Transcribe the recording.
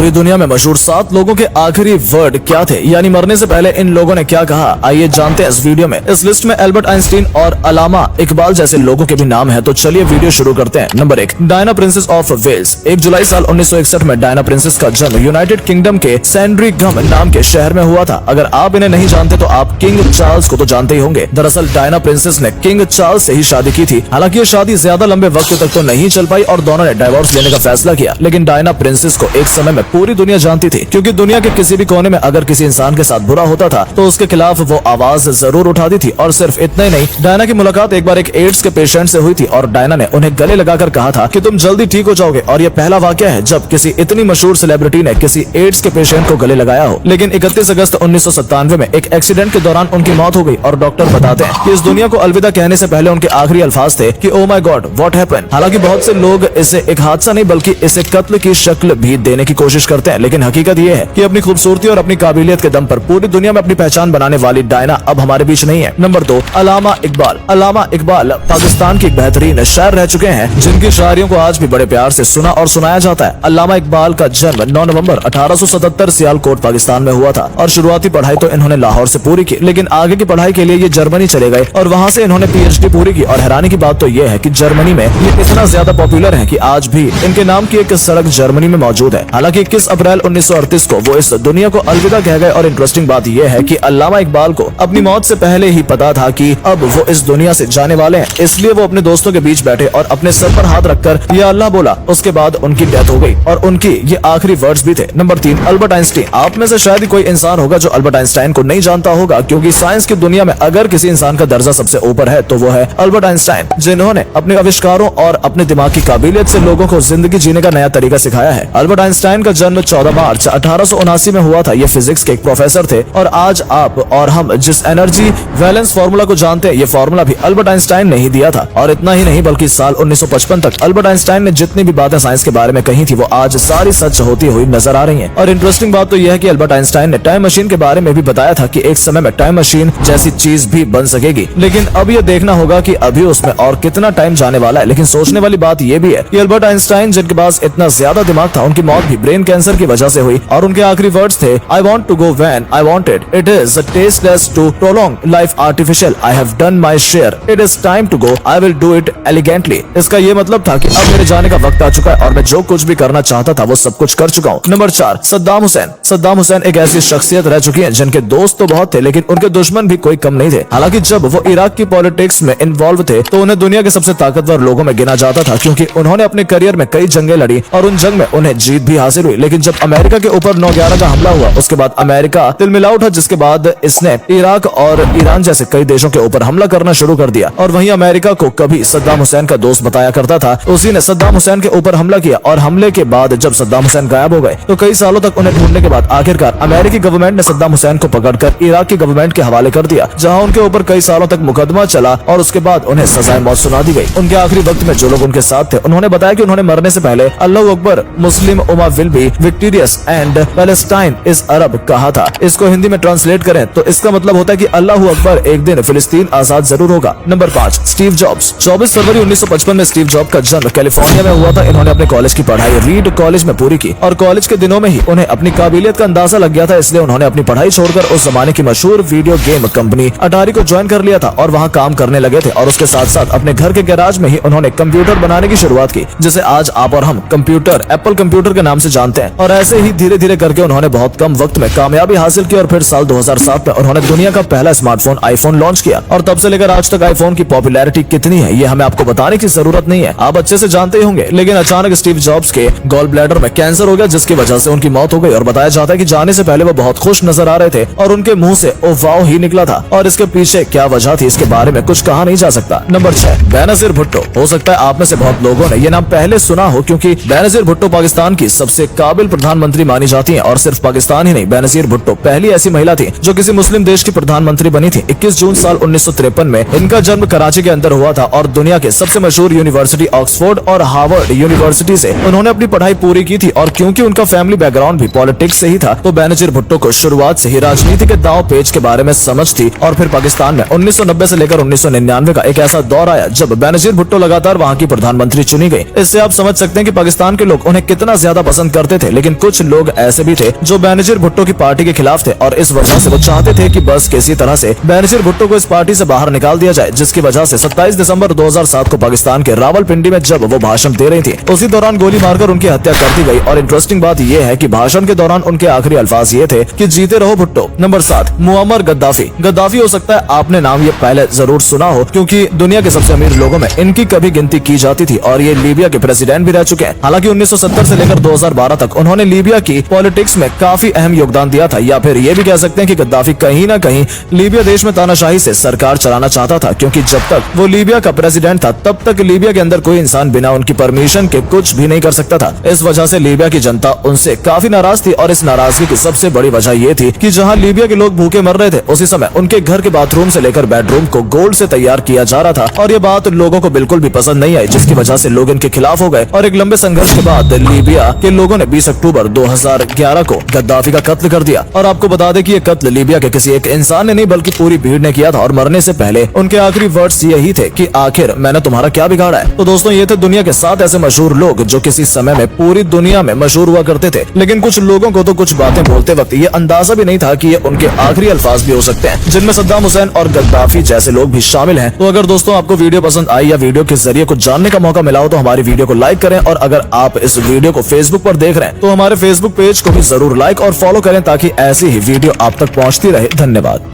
पूरी दुनिया में मशहूर 7 लोगों के आखिरी वर्ड क्या थे, यानी मरने से पहले इन लोगों ने क्या कहा, आइए जानते हैं इस वीडियो में। इस लिस्ट में एल्बर्ट आइंस्टीन और अलामा इकबाल जैसे लोगों के भी नाम हैं, तो चलिए वीडियो शुरू करते हैं। Number 1, Diana princess of Wales. 1 जुलाई साल 1961 में डायना प्रिंसेस का जन्म यूनाइटेड किंगडम के सैंड्रिघम नाम के शहर में हुआ था। अगर आप इन्हें नहीं जानते तो आप किंग चार्ल्स को तो जानते ही होंगे। दरअसल डायना प्रिंसेस ने किंग चार्ल्स से ही शादी की थी। हालांकि ये शादी ज्यादा लंबे वक्त तक तो नहीं चल पाई और दोनों ने डाइवोर्स लेने का फैसला किया। लेकिन डायना प्रिंसेस को एक समय में पूरी दुनिया जानती थी, क्योंकि दुनिया के किसी भी कोने में अगर किसी इंसान के साथ बुरा होता था तो उसके खिलाफ वो आवाज जरूर उठाती थी। और सिर्फ इतना ही नहीं, डायना की मुलाकात एक बार एक एड्स के पेशेंट से हुई थी और डायना ने उन्हें गले लगाकर कहा था कि तुम जल्दी ठीक हो जाओगे। और ये पहला वाकया है जब किसी इतनी मशहूर सेलिब्रिटी ने किसी एड्स के पेशेंट को गले लगाया हो। लेकिन 31 अगस्त 1997 में एक एक्सीडेंट के दौरान उनकी मौत हो गई और डॉक्टर बताते हैं कि इस दुनिया को अलविदा कहने से पहले उनके आखिरी अल्फाज थे कि oh my God what happened. हालांकि बहुत से लोग इसे एक हादसा नहीं बल्कि इसे कत्ल की शक्ल भी देने की कोशिश करते हैं, लेकिन हकीकत ये है कि अपनी खूबसूरती और अपनी काबिलियत के दम पर पूरी दुनिया में अपनी पहचान बनाने वाली डायना अब हमारे बीच नहीं है। नंबर 2, अलामा इकबाल। अलामा इकबाल पाकिस्तान की बेहतरीन शायर रह चुके हैं, जिनकी शायरियों को आज भी बड़े प्यार से सुना और सुनाया जाता है। अलामा इकबाल का जन्म 9 नवंबर 1877 सियालकोट पाकिस्तान में हुआ था और शुरुआती पढ़ाई तो इन्होंने लाहौर से पूरी की, लेकिन आगे की पढ़ाई के लिए ये जर्मनी चले गए और वहाँ से इन्होंने PhD पूरी की। और हैरानी की बात तो ये है कि जर्मनी में ये इतना ज्यादा पॉपुलर है कि आज भी इनके नाम की एक सड़क जर्मनी में मौजूद है। हालांकि 21 अप्रैल 1938 को वो इस दुनिया को अलविदा कह गए। और इंटरेस्टिंग बात यह है कि अल्लामा इकबाल को अपनी मौत से पहले ही पता था कि अब वो इस दुनिया से जाने वाले हैं, इसलिए वो अपने दोस्तों के बीच बैठे और अपने सर पर हाथ रखकर या अल्लाह बोला। उसके बाद उनकी डेथ हो गई और उनकी ये आखिरी वर्ड्स भी थे। Number 3, Albert Einstein. आप में से शायद ही कोई इंसान होगा जो अल्बर्ट आइंस्टाइन को नहीं जानता होगा, क्योंकि साइंस की दुनिया में अगर किसी इंसान का दर्जा सबसे ऊपर है तो वो है अल्बर्ट आइंस्टाइन, जिन्होंने अपने आविष्कारों और अपने दिमाग की काबिलियत से लोगों को जिंदगी जीने का नया तरीका सिखाया है। अल्बर्ट आइंस्टाइन का जन्म 14 मार्च 1879 में हुआ था। ये फिजिक्स के एक प्रोफेसर थे और आज आप और हम जिस एनर्जी वैलेंस फार्मूला को जानते हैं, ये फार्मूला भी अल्बर्ट आइंस्टाइन ने ही दिया था। और इतना ही नहीं बल्कि साल 1955 तक अल्बर्ट आइंस्टाइन ने जितनी भी बातें साइंस के बारे में कही थी वो आज सारी सच होती हुई नजर आ रही हैं। और इंटरेस्टिंग बात तो यह है कि अल्बर्ट आइंस्टाइन ने टाइम मशीन के बारे में भी बताया था कि एक समय में टाइम मशीन जैसी चीज भी बन सकेगी। लेकिन अब ये देखना होगा कि अभी उसमें और कितना टाइम जाने वाला है। लेकिन सोचने वाली बात यह भी है कि अल्बर्ट आइंस्टाइन जिनके पास इतना ज्यादा दिमाग था, उनकी मौत भी ब्रेन कैंसर की वजह से हुई। और उनके आखिरी वर्ड्स थे, I want to go when I wanted, it is tasteless to prolong life artificial, I have done my share, it is time to go, I will do it elegantly। इसका ये मतलब था कि अब मेरे जाने का वक्त आ चुका है और मैं जो कुछ भी करना चाहता था वो सब कुछ कर चुका हूँ। नंबर 4, सद्दाम हुसैन। सद्दाम हुसैन एक ऐसी शख्सियत रह चुकी है जिनके दोस्त तो बहुत थे लेकिन उनके दुश्मन भी कोई कम नहीं थे। हालांकि जब वो इराक की पॉलिटिक्स में इन्वॉल्व थे तो उन्हें दुनिया के सबसे ताकतवर लोगों में गिना जाता था, क्योंकि उन्होंने अपने करियर में कई जंगें लड़ी और उन जंग में उन्हें जीत भी हासिल हुई। लेकिन जब अमेरिका के ऊपर 9/11 का हमला हुआ उसके बाद अमेरिका तिलमिला उठा, जिसके बाद इसने इराक और ईरान जैसे कई देशों के ऊपर हमला करना शुरू कर दिया। और वहीं अमेरिका को कभी सद्दाम हुसैन का दोस्त बताया करता था, उसी ने सद्दाम हुसैन के ऊपर हमला किया। और हमले के बाद जब सद्दाम हुसैन गायब हो गए तो कई सालों तक उन्हें ढूंढने के बाद आखिरकार अमेरिकी गवर्नमेंट ने सद्दाम हुसैन को पकड़कर इराक की गवर्नमेंट के हवाले कर दिया, जहां उनके ऊपर कई सालों तक मुकदमा चला और उसके बाद उन्हें सजाए मौत सुना दी गई। उनके आखिरी वक्त में जो लोग उनके साथ थे उन्होंने बताया कि उन्होंने मरने से पहले अल्लाह अकबर, मुस्लिम उम्मा will be victorious and Palestine is Arab कहा था। इसको हिंदी में ट्रांसलेट करें तो इसका मतलब होता है कि अल्लाह अकबर, एक दिन फिलिस्तीन आजाद जरूर होगा। Number 5, Steve jobs. 24 फरवरी 1955 में स्टीव जॉब का जन्म कैलिफोर्निया में हुआ था। इन्होंने अपने कॉलेज की पढ़ाई रीड कॉलेज में पूरी की और कॉलेज के दिनों में ही उन्हें अपनी काबिलियत का अंदाजा लग गया था, इसलिए उन्होंने अपनी पढ़ाई छोड़कर उस जमाने की मशहूर वीडियो गेम कंपनी अटारी को ज्वाइन कर लिया था और वहाँ काम करने लगे थे। और उसके साथ साथ अपने घर के गैराज में ही उन्होंने कंप्यूटर बनाने की शुरुआत की, जिसे आज आप और हम कंप्यूटर, एप्पल कंप्यूटर के नाम से जानते हैं। और ऐसे ही धीरे धीरे करके उन्होंने बहुत कम वक्त में कामयाबी हासिल की और फिर साल 2007 में उन्होंने दुनिया का पहला स्मार्टफोन आईफोन लॉन्च किया। और तब से लेकर आज तक आईफोन की पॉपुलैरिटी कितनी है ये हमें आपको बताने की जरूरत नहीं है, आप अच्छे से जानते ही होंगे। लेकिन अचानक स्टीव जॉब्स के गॉल ब्लैडर में कैंसर हो गया, जिसकी वजह से उनकी मौत हो गई। और बताया जाता है कि जाने से पहले वो बहुत खुश नजर आ रहे थे और उनके मुंह से ओ वाओ ही निकला था। और इसके पीछे क्या वजह थी इसके बारे में कुछ कहा नहीं जा सकता। नंबर 6, बेनजीर भुट्टो। हो सकता है आप में से बहुत लोगों ने ये नाम पहले सुना हो, क्योंकि बेनजीर भुट्टो पाकिस्तान की सबसे काबिल प्रधानमंत्री मानी जाती है। और सिर्फ पाकिस्तान ही नहीं, बेनजीर भुट्टो पहली ऐसी महिला थी जो किसी मुस्लिम देश की प्रधानमंत्री बनी थी। 21 जून साल 1953 में इनका जन्म कराची के अंदर हुआ था और दुनिया के सबसे मशहूर यूनिवर्सिटी ऑक्सफोर्ड और हार्वर्ड यूनिवर्सिटी से उन्होंने अपनी पढ़ाई पूरी की थी। और क्योंकि उनका फैमिली बैकग्राउंड भी पॉलिटिक्स से ही था तो बेनजीर भुट्टो को शुरुआत से ही राजनीति के दांव पेच के बारे में समझ थी। और फिर पाकिस्तान में 1990 से लेकर 1999 का एक ऐसा दौर आया जब बेनजीर भुट्टो लगातार वहाँ की प्रधानमंत्री चुनी गई। इससे आप समझ सकते हैं कि पाकिस्तान के लोग उन्हें कितना ज्यादा पसंद करते करते थे, लेकिन कुछ लोग ऐसे भी थे जो बेनजीर भुट्टो की पार्टी के खिलाफ थे और इस वजह से वो चाहते थे कि बस किसी तरह से बेनजीर भुट्टो को इस पार्टी से बाहर निकाल दिया जाए, जिसकी वजह से 27 दिसंबर 2007 को पाकिस्तान के रावलपिंडी में जब वो भाषण दे रही थी, उसी दौरान गोली मारकर उनकी हत्या कर दी गई। और इंटरेस्टिंग बात यह है कि भाषण के दौरान उनके आखिरी अल्फाज ये थे कि जीते रहो Bhutto. Number 7, Muammar Gaddafi. Gaddafi हो सकता है आपने नाम ये पहले जरूर सुना हो, क्योंकि दुनिया के सबसे अमीर लोगों में इनकी कभी गिनती की जाती थी और ये लीबिया के प्रेसिडेंट भी रह चुके हैं। हालांकि 1970 से लेकर 2012 तक उन्होंने लीबिया की पॉलिटिक्स में काफी अहम योगदान दिया था, या फिर ये भी कह सकते हैं कि गद्दाफी कहीं ना कहीं लीबिया देश में तानाशाही से सरकार चलाना चाहता था, क्योंकि जब तक वो लीबिया का प्रेसिडेंट था तब तक लीबिया के अंदर कोई इंसान बिना उनकी परमिशन के कुछ भी नहीं कर सकता था। इस वजह से लीबिया की जनता उनसे काफी नाराज थी और इस नाराजगी की सबसे बड़ी वजह ये थी कि जहां लीबिया के लोग भूखे मर रहे थे, उसी समय उनके घर के बाथरूम से लेकर बेडरूम को गोल्ड से तैयार किया जा रहा था और ये बात लोगों को बिल्कुल भी पसंद नहीं आई, जिसकी वजह से लोग इनके खिलाफ हो गए और एक लंबे संघर्ष के बाद लीबिया के लोगों ने 20 अक्टूबर 2011 को गद्दाफी का कत्ल कर दिया। और आपको बता दें कि ये कत्ल लीबिया के किसी एक इंसान ने नहीं बल्कि पूरी भीड़ ने किया था और मरने से पहले उनके आखिरी वर्ड्स यही थे कि आखिर मैंने तुम्हारा क्या बिगाड़ा है। तो दोस्तों, ये थे दुनिया के 7 ऐसे मशहूर लोग जो किसी समय में पूरी दुनिया में मशहूर हुआ करते थे, लेकिन कुछ लोगों को तो कुछ बातें बोलते वक्त ये अंदाजा भी नहीं था कि ये उनके आखिरी अल्फाज भी हो सकते हैं, जिनमें सद्दाम हुसैन और गद्दाफी जैसे लोग भी शामिल हैं। तो अगर दोस्तों आपको वीडियो पसंद आई या वीडियो के जरिए कुछ जानने का मौका मिला हो तो हमारी वीडियो को लाइक करें, और अगर आप इस वीडियो को फेसबुक पर देख रहे हैं तो हमारे फेसबुक पेज को भी जरूर लाइक और फॉलो करें ताकि ऐसी ही वीडियो आप तक पहुंचती रहे। धन्यवाद।